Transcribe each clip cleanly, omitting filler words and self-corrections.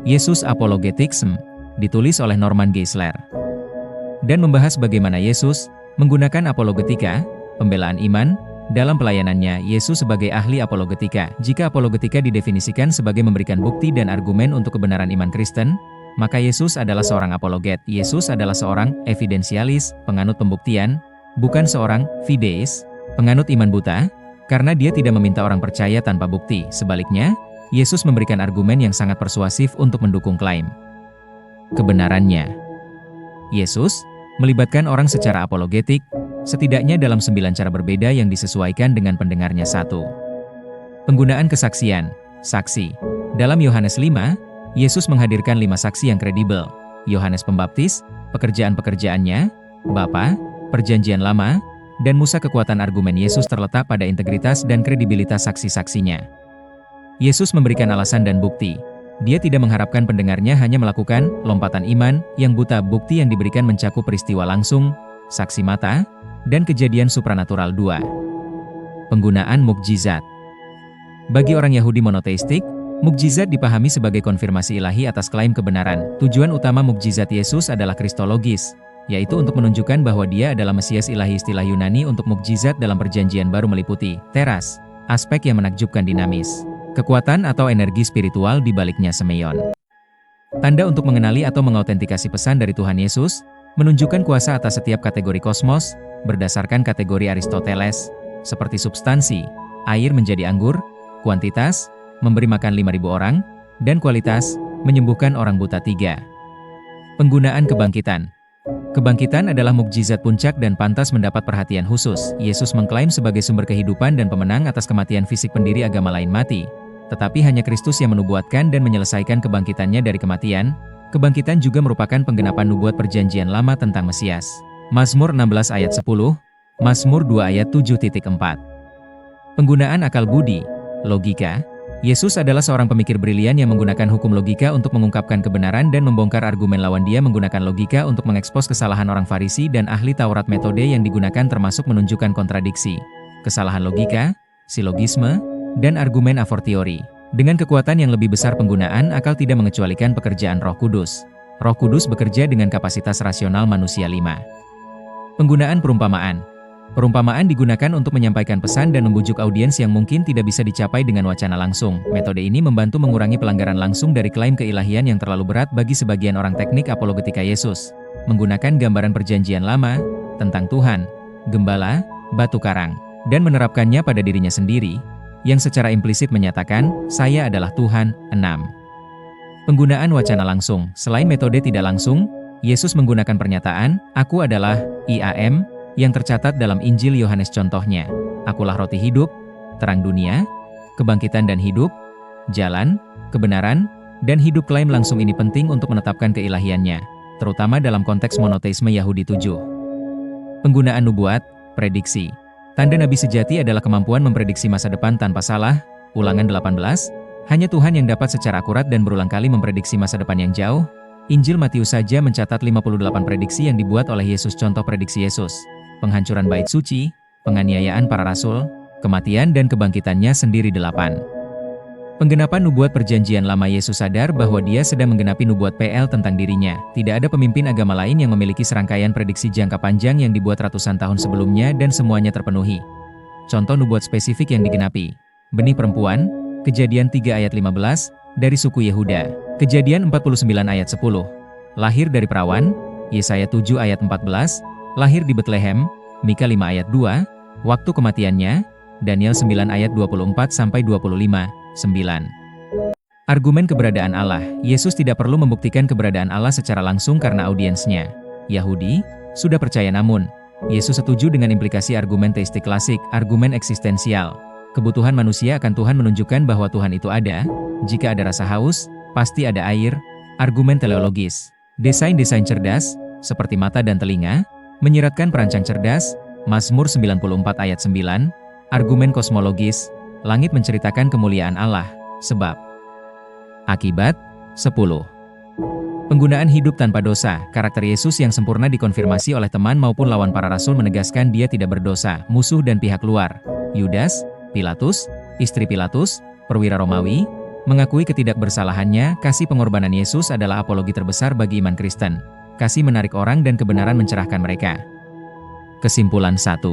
Yesus Apologetics, ditulis oleh Norman Geisler. Dan membahas bagaimana Yesus menggunakan apologetika, pembelaan iman, dalam pelayanannya. Yesus sebagai ahli apologetika. Jika apologetika didefinisikan sebagai memberikan bukti dan argumen untuk kebenaran iman Kristen, maka Yesus adalah seorang apologet. Yesus adalah seorang evidensialis, penganut pembuktian, bukan seorang fideis, penganut iman buta, karena dia tidak meminta orang percaya tanpa bukti. Sebaliknya, Yesus memberikan argumen yang sangat persuasif untuk mendukung klaim kebenarannya. Yesus melibatkan orang secara apologetik, setidaknya dalam 9 cara berbeda yang disesuaikan dengan pendengarnya. 1. Penggunaan kesaksian, saksi. Dalam Yohanes 5, Yesus menghadirkan 5 saksi yang kredibel. Yohanes Pembaptis, pekerjaan-pekerjaannya, Bapa, Perjanjian Lama, dan Musa. Kekuatan argumen Yesus terletak pada integritas dan kredibilitas saksi-saksinya. Yesus memberikan alasan dan bukti. Dia tidak mengharapkan pendengarnya hanya melakukan lompatan iman yang buta. Bukti yang diberikan mencakup peristiwa langsung, saksi mata, dan kejadian supranatural. 2. Penggunaan mukjizat. Bagi orang Yahudi monoteistik, mukjizat dipahami sebagai konfirmasi ilahi atas klaim kebenaran. Tujuan utama mukjizat Yesus adalah kristologis, yaitu untuk menunjukkan bahwa dia adalah Mesias ilahi. Istilah Yunani untuk mukjizat dalam Perjanjian Baru meliputi teras, aspek yang menakjubkan, dinamis, kekuatan atau energi spiritual di baliknya, semeion. Tanda untuk mengenali atau mengautentikasi pesan dari Tuhan Yesus, menunjukkan kuasa atas setiap kategori kosmos, berdasarkan kategori Aristoteles, seperti substansi, air menjadi anggur, kuantitas, memberi makan 5.000 orang, dan kualitas, menyembuhkan orang buta. 3. Penggunaan kebangkitan. Kebangkitan adalah mukjizat puncak dan pantas mendapat perhatian khusus. Yesus mengklaim sebagai sumber kehidupan dan pemenang atas kematian fisik. Pendiri agama lain mati, tetapi hanya Kristus yang menubuatkan dan menyelesaikan kebangkitannya dari kematian. Kebangkitan juga merupakan penggenapan nubuat Perjanjian Lama tentang Mesias. Mazmur 16 ayat 10, Mazmur 2 ayat 7.4. Penggunaan akal budi, logika. Yesus adalah seorang pemikir brilian yang menggunakan hukum logika untuk mengungkapkan kebenaran dan membongkar argumen lawan. Dia menggunakan logika untuk mengekspos kesalahan orang Farisi dan ahli Taurat. Metode yang digunakan termasuk menunjukkan kontradiksi, kesalahan logika, silogisme, dan argumen a fortiori. Dengan kekuatan yang lebih besar, penggunaan akal tidak mengecualikan pekerjaan Roh Kudus. Roh Kudus bekerja dengan kapasitas rasional manusia. 5. Penggunaan perumpamaan. Perumpamaan digunakan untuk menyampaikan pesan dan membujuk audiens yang mungkin tidak bisa dicapai dengan wacana langsung. Metode ini membantu mengurangi pelanggaran langsung dari klaim keilahian yang terlalu berat bagi sebagian orang. Teknik apologetika Yesus menggunakan gambaran Perjanjian Lama tentang Tuhan, Gembala, batu karang, dan menerapkannya pada dirinya sendiri, yang secara implisit menyatakan, "Saya adalah Tuhan." 6. Penggunaan wacana langsung. Selain metode tidak langsung, Yesus menggunakan pernyataan, "Aku adalah IAM", yang tercatat dalam Injil Yohanes. Contohnya, "Akulah roti hidup, terang dunia, kebangkitan dan hidup, jalan, kebenaran, dan hidup." Klaim langsung ini penting untuk menetapkan keilahiannya, terutama dalam konteks monoteisme Yahudi. 7. Penggunaan nubuat, prediksi. Tanda nabi sejati adalah kemampuan memprediksi masa depan tanpa salah. Ulangan 18, hanya Tuhan yang dapat secara akurat dan berulang kali memprediksi masa depan yang jauh. Injil Matius saja mencatat 58 prediksi yang dibuat oleh Yesus. Contoh prediksi Yesus: penghancuran bait suci, penganiayaan para rasul, kematian dan kebangkitannya sendiri. 8. Penggenapan nubuat Perjanjian Lama. Yesus sadar bahwa dia sedang menggenapi nubuat PL tentang dirinya. Tidak ada pemimpin agama lain yang memiliki serangkaian prediksi jangka panjang yang dibuat ratusan tahun sebelumnya dan semuanya terpenuhi. Contoh nubuat spesifik yang digenapi: benih perempuan, Kejadian 3 ayat 15, dari suku Yehuda. Kejadian 49 ayat 10, lahir dari perawan, Yesaya 7 ayat 14, lahir di Betlehem, Mika 5 ayat 2, waktu kematiannya, Daniel 9 ayat 24-25, 9. Argumen keberadaan Allah. Yesus tidak perlu membuktikan keberadaan Allah secara langsung karena audiensnya, Yahudi, sudah percaya. Namun, Yesus setuju dengan implikasi argumen teistik klasik, argumen eksistensial. Kebutuhan manusia akan Tuhan menunjukkan bahwa Tuhan itu ada. Jika ada rasa haus, pasti ada air. Argumen teleologis. Desain-desain cerdas, seperti mata dan telinga, menyiratkan perancang cerdas. Mazmur 94 ayat 9. Argumen kosmologis. Langit menceritakan kemuliaan Allah. Sebab. Akibat. 10. Penggunaan hidup tanpa dosa. Karakter Yesus yang sempurna dikonfirmasi oleh teman maupun lawan para rasul menegaskan dia tidak berdosa. Musuh dan pihak luar. Yudas, Pilatus, istri Pilatus, perwira Romawi, Mengakui ketidakbersalahannya, kasih pengorbanan Yesus adalah apologi terbesar bagi iman Kristen. Kasih menarik orang dan kebenaran mencerahkan mereka. Kesimpulan 1.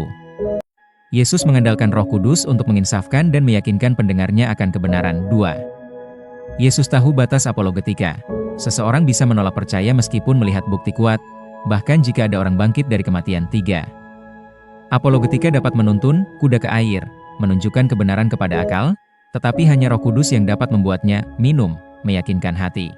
Yesus mengandalkan Roh Kudus untuk menginsafkan dan meyakinkan pendengarnya akan kebenaran. 2. Yesus tahu batas apologetika. Seseorang bisa menolak percaya meskipun melihat bukti kuat, bahkan jika ada orang bangkit dari kematian. 3. Apologetika dapat menuntun kuda ke air, menunjukkan kebenaran kepada akal, tetapi hanya Roh Kudus yang dapat membuatnya minum, meyakinkan hati.